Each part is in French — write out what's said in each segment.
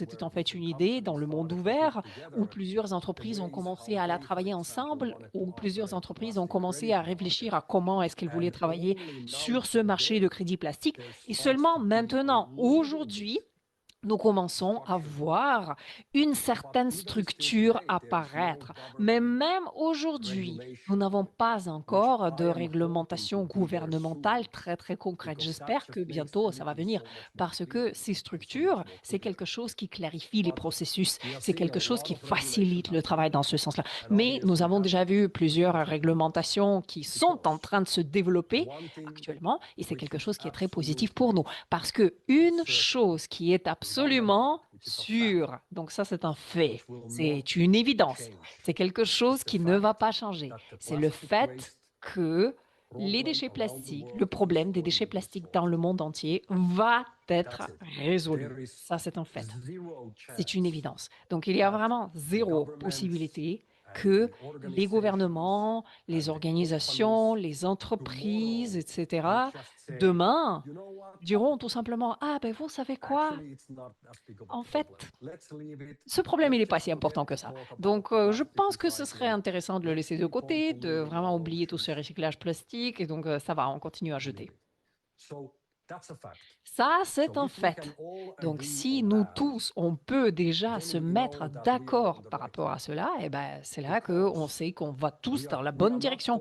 c'était en fait une idée dans le monde ouvert où plusieurs entreprises ont commencé à la travailler ensemble, où plusieurs entreprises ont commencé à réfléchir à comment est-ce qu'elles voulaient travailler sur ce marché de crédit plastique. Et seulement maintenant, aujourd'hui, nous commençons à voir une certaine structure apparaître. Mais même aujourd'hui, nous n'avons pas encore de réglementation gouvernementale très, très concrète. J'espère que bientôt ça va venir parce que ces structures, c'est quelque chose qui clarifie les processus, c'est quelque chose qui facilite le travail dans ce sens-là. Mais nous avons déjà vu plusieurs réglementations qui sont en train de se développer actuellement et c'est quelque chose qui est très positif pour nous. Parce que une chose qui est absolument sûre, donc ça c'est un fait, c'est une évidence, c'est quelque chose qui ne va pas changer, c'est le fait que les déchets plastiques, le problème des déchets plastiques dans le monde entier va être résolu. Ça c'est un fait. C'est une évidence. Donc, il y a vraiment zéro possibilité que les gouvernements, les organisations, les entreprises, etc., demain, diront tout simplement, ah ben vous savez quoi? En fait, ce problème, il n'est pas si important que ça. Donc, je pense que ce serait intéressant de le laisser de côté, de vraiment oublier tout ce recyclage plastique, et donc ça va, on continue à jeter. Ça, c'est un fait. Donc, si nous tous, on peut déjà se mettre d'accord par rapport à cela, eh ben, c'est là qu'on sait qu'on va tous dans la bonne direction.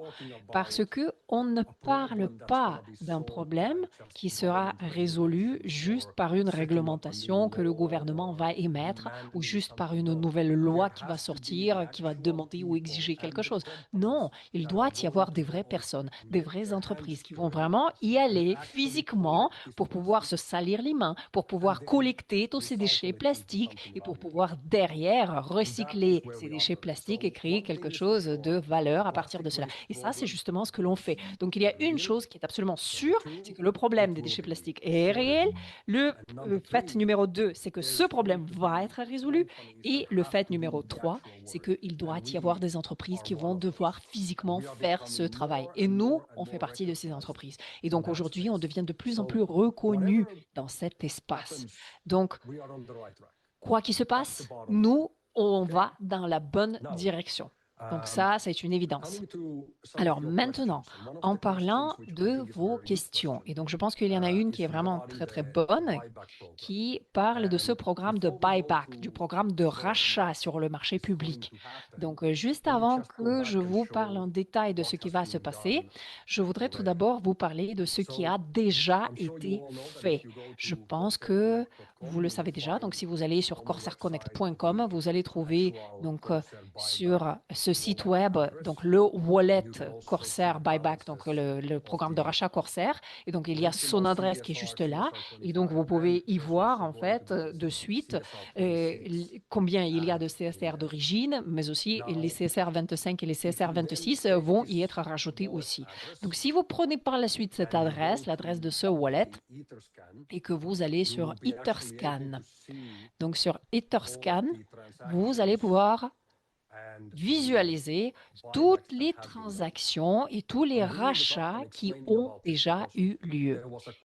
Parce que on ne parle pas d'un problème qui sera résolu juste par une réglementation que le gouvernement va émettre ou juste par une nouvelle loi qui va sortir, qui va demander ou exiger quelque chose. Non, il doit y avoir des vraies personnes, des vraies entreprises qui vont vraiment y aller physiquement pour pouvoir se salir les mains, pour pouvoir collecter tous ces déchets plastiques et pour pouvoir derrière recycler ces déchets plastiques et créer quelque chose de valeur à partir de cela. Et ça, c'est justement ce que l'on fait. Donc, il y a une chose qui est absolument sûre, c'est que le problème des déchets plastiques est réel. Le fait numéro 2, c'est que ce problème va être résolu. Et le fait numéro 3, c'est qu'il doit y avoir des entreprises qui vont devoir physiquement faire ce travail. Et nous, on fait partie de ces entreprises. Et donc aujourd'hui, on devient de plus en plus reconnu dans cet espace. Donc, quoi qu'il se passe, nous, on va dans la bonne direction. Donc ça, c'est une évidence. Alors maintenant, en parlant de vos questions, et donc je pense qu'il y en a une qui est vraiment très très bonne, qui parle de ce programme de buyback, du programme de rachat sur le marché public. Donc juste avant que je vous parle en détail de ce qui va se passer, je voudrais tout d'abord vous parler de ce qui a déjà été fait. Je pense que vous le savez déjà. Donc si vous allez sur corsairconnect.com, vous allez trouver donc sur ce site web, donc le wallet Corsair Buyback, donc le programme de rachat Corsair. Et donc, il y a son adresse qui est juste là. Et donc, vous pouvez y voir, en fait, de suite, combien il y a de CSR d'origine, mais aussi les CSR 25 et les CSR 26 vont y être rajoutés aussi. Donc, si vous prenez par la suite cette adresse, l'adresse de ce wallet, et que vous allez sur Etherscan, donc sur Etherscan, vous allez pouvoir visualiser toutes les transactions et tous les rachats qui ont déjà eu lieu.